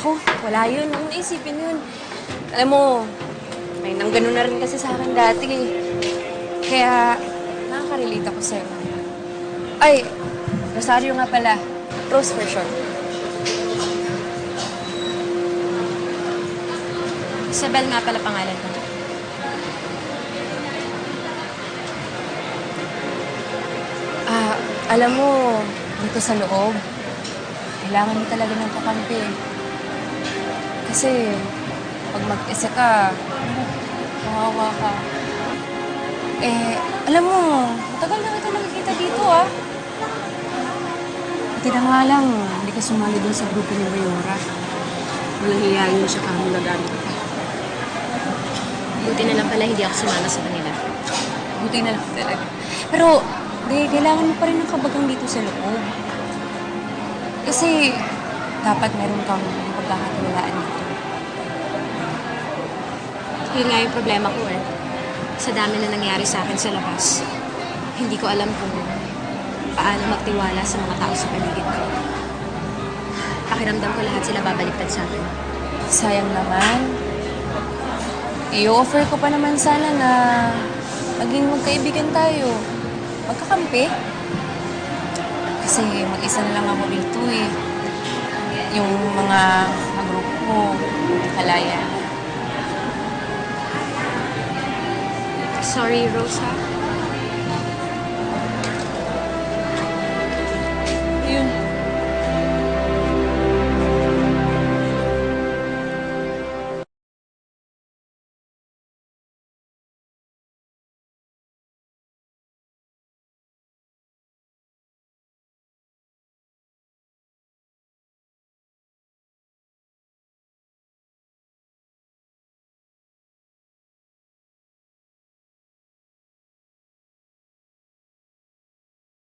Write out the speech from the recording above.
Ako, wala yun. Huwag mo naisipin yun. Alam mo, may nang ganun na rin kasi sa akin dati eh. Kaya, nakaka-relate ako sa'yo. Ay, Rosario nga pala. Rose for short. Isabel nga pala pangalan ko. Alam mo, dito sa loob, kailangan mo talaga ng kakampi. Kasi, pag mag-isa ka, kawawa ka. Alam mo, matagal na kita nakikita dito, ah. Pati na nga lang, hindi ka sumali dun sa grupo ni Mayora. Walang hiyayin siya kami nagamit ka. Buti na lang pala hindi ako sumama sa kanila. Buti na lang talaga. Pero, kailangan mo pa rin ng kabagang dito sa loob. Kasi, dapat meron kang pagkakatiwalaan dito. Yun nga yung problema ko eh. Sa dami na nangyari sa akin sa labas, hindi ko alam kung paano magtiwala sa mga tao sa paligid ko. Pakiramdam ko lahat sila babaliktad sa akin. Sayang naman. I-offer ko pa naman sana na maging magkaibigan tayo. Magkakampi. Kasi mag-isa na lang ako dito eh. Yung mga grupo ko, kalaya. Sorry, Rose, ha?